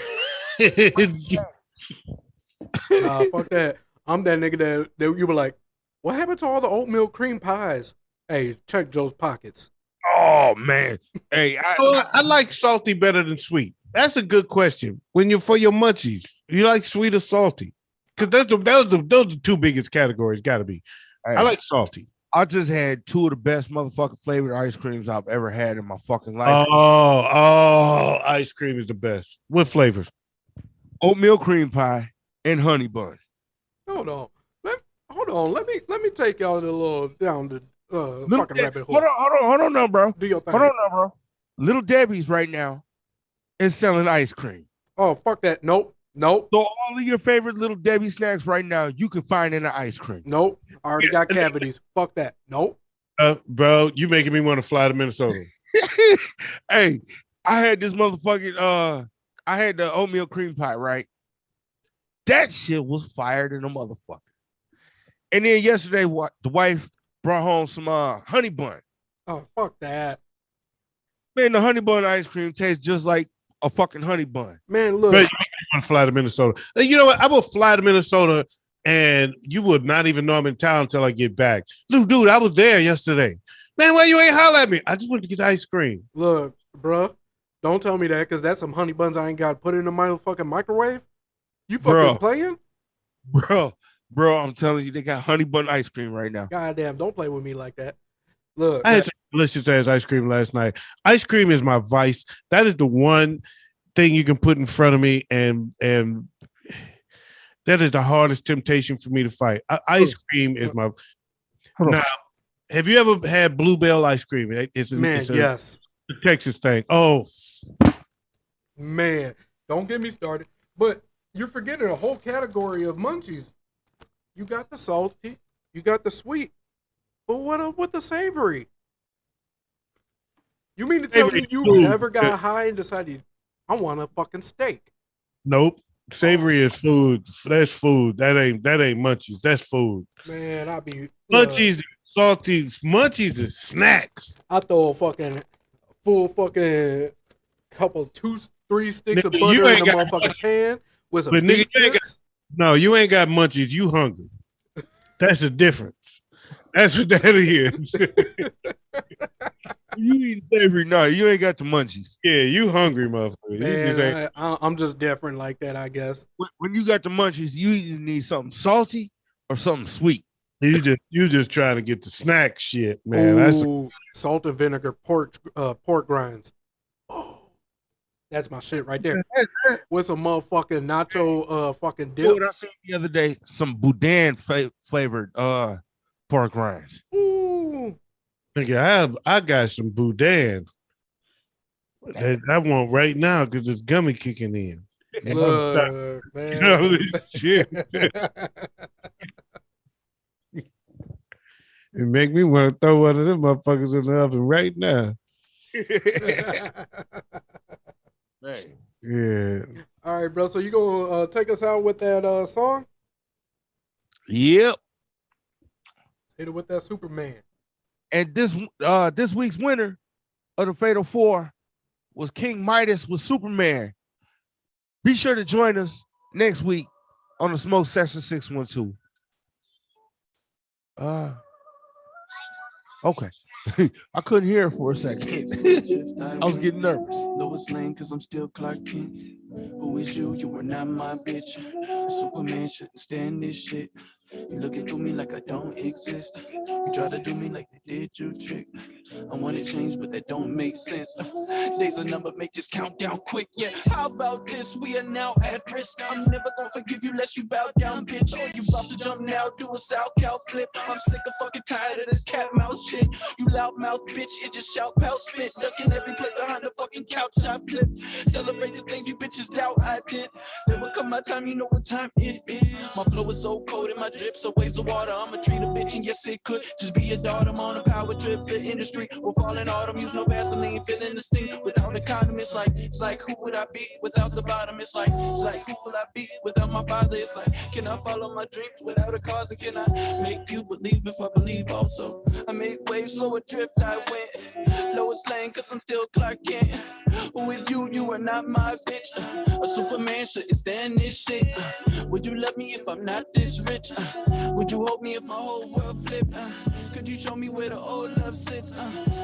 that. I'm that nigga that you were like, what happened to all the oatmeal cream pies? Hey, check Joe's pockets. Oh man. Hey, I like salty better than sweet. That's a good question. When you're for your munchies, you like sweet or salty? Because those are the two biggest categories, gotta be. I like salty. I just had two of the best motherfucking flavored ice creams I've ever had in my fucking life. Oh, ice cream is the best. What flavors? Oatmeal cream pie and honey bun. Hold on. Let me take y'all down the fucking rabbit hole. Hold on now, bro. Do your thing. Hold on now, bro. Little Debbie's right now is selling ice cream. Oh, fuck that. Nope. So all of your favorite Little Debbie snacks right now, you can find in the ice cream. Nope. I already got cavities. Fuck that. Nope. Bro, you making me want to fly to Minnesota. Hey, I had this motherfucking I had the oatmeal cream pie, right? That shit was fired in a motherfucker. And then yesterday, the wife brought home some honey bun. Oh, fuck that. Man, the honey bun ice cream tastes just like a fucking honey bun. Man, look. But you want to fly to Minnesota. You know what? I will fly to Minnesota and you would not even know I'm in town until I get back. Dude, I was there yesterday. Man, why you ain't holler at me? I just wanted to get the ice cream. Look, bruh, don't tell me that, because that's some honey buns I ain't got to put in the motherfucking microwave. You fucking playing? Bro, I'm telling you, they got honey bun ice cream right now. Goddamn, don't play with me like that. Look. I had some delicious ass ice cream last night. Ice cream is my vice. That is the one thing you can put in front of me and That is the hardest temptation for me to fight. Ice cream is my. Now, have you ever had Bluebell ice cream? It's yes. a Texas thing. Oh, man, don't get me started. But you're forgetting a whole category of munchies. You got the salty, you got the sweet, but what with the savory? You mean to tell me you never got high and decided I want a fucking steak? Nope. Savory is food. That's food. That ain't munchies. That's food. Man, I be munchies, salty munchies is snacks. I throw a fucking full fucking couple 2-3 sticks of butter in the motherfucking pan with some beef tips. No, you ain't got munchies. You hungry. That's the difference. That's what that is. You eat savory, no, you ain't got the munchies. Yeah, you hungry, motherfucker. Man, I'm just different like that, I guess. When you got the munchies, you either need something salty or something sweet. You just trying to get the snack shit, man. Ooh, salt and vinegar pork grinds. Oh, that's my shit right there. With some motherfucking nacho fucking dip. What I seen the other day, some boudin flavored pork rinds. Ooh. Nigga, I got some boudin that I want right now because it's gummy kicking in. Look, man. You know, shit. It make me want to throw one of them motherfuckers in the oven right now. Yeah. All right, bro. So you gonna take us out with that song? Yep. Hit it with that Superman. And this week's winner of the Fatal Four was King Midas with Superman. Be sure to join us next week on the Smoke Session 612. Okay. I couldn't hear it for a second. I was getting nervous. Lois Lane, cause I'm still Clark Kent. Who is you? You are not my bitch. Superman shouldn't stand this shit. You looking through me like I don't exist. You try to do me like they did you trick. I want to change, but that don't make sense. Days a number, make this count down quick. Yeah, how about this? We are now at risk. I'm never gonna forgive you unless you bow down, bitch. Oh, you about to jump now, do a South Cal flip. I'm sick of fucking tired of this cat mouse shit. You loud mouth bitch, it just shout, pout, spit. Ducking every plate behind the fucking couch I flip. Celebrate the things you bitches doubt I did. There will come my time, you know what time it is. My flow is so cold and my drip so waves of water. I'ma treat a bitch and yes it could just be a daughter. I'm on a power trip. The industry will fall in autumn. Use no Vaseline, feeling the sting without a condom. It's like who would I be without the bottom? It's like who will I be without my father? It's like can I follow my dreams without a cause? And can I make you believe if I believe also? I make waves so adrift I went. Lois Lane cause I'm still Clark Kent. Who is you? You are not my bitch. A Superman shouldn't stand this shit. Would you love me if I'm not this rich? Would you hold me if my whole world flipped? Could you show me where the old love sits?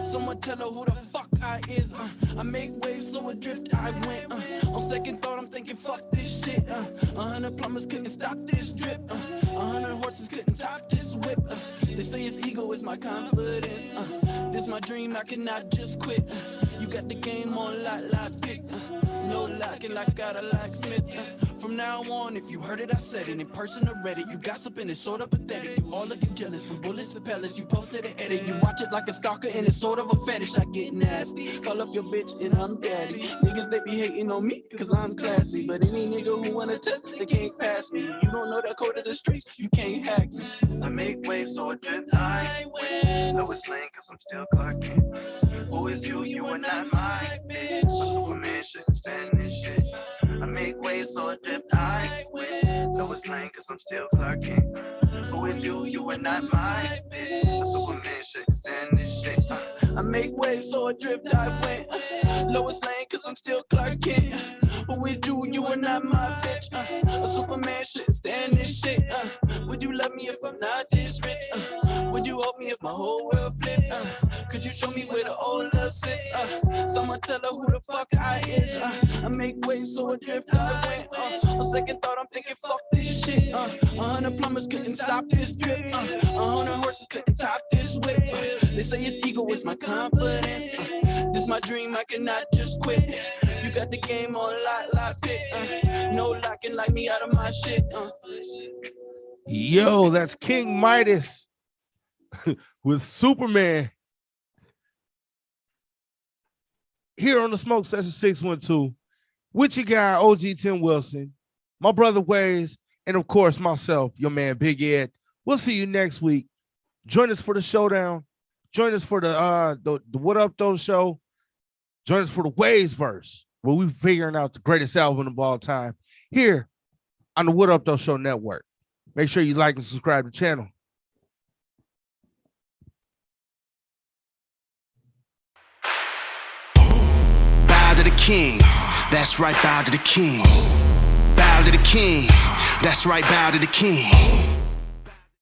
Someone tell her who the fuck I is. I make waves so adrift I went. On second thought I'm thinking fuck this shit. 100 plumbers couldn't stop this drip. 100 horses couldn't top this whip. They say his ego is my confidence. This my dream, I cannot just quit. You got the game on lock pick. No locking like got a locksmith. From now on, if you heard it, I said it in person or read it. You gossiping, it's sort of pathetic. You all looking jealous from bullets to pellets. You posted an edit. You watch it like a stalker and it's sort of a fetish. I get nasty. Call up your bitch and I'm daddy. Niggas, they be hating on me cause I'm classy. But any nigga who wanna test, they can't pass me. You don't know the code of the streets, you can't hack me. I make waves so adrift I win. Lois Lane cause I'm still Clark Kent. Who is you? You are not my bitch. A Superman shouldn't stand this shit. I make waves so adrift I win. Lois Lane cause I'm still Clark Kent. Who is you? You are not my bitch. A Superman shouldn't stand this shit. I make waves so adrift I went. Lois Lane cause I'm still Clark Kent. Who is you? You are not my bitch. A Superman shouldn't stand this shit. Would you love me if I'm not this rich? Would you hold me if my whole world flipped? Could you show me where the old love sits? Someone tell her who the fuck I is. I make waves so adrift I went. On second thought I'm thinking fuck this shit. 100 plumbers couldn't stop this drip. 100 horses couldn't top this whip. They say his ego is my confidence. This is my dream, I cannot just quit. You got the game on lock, pick. No locking like me out of my shit. Yo, that's King Midas with Superman. Here on the Smoke Session 612, with your guy, OG Tim Wilson, my brother Wayz, and of course myself, your man Big Ed. We'll see you next week. Join us for the showdown. Join us for the What Up Though show. Join us for the Wayz verse, where we're figuring out the greatest album of all time here on the What Up Though Show Network. Make sure you like and subscribe to the channel. Bow to the king, that's right, bow to the king. Bow to the king, that's right, bow to the king.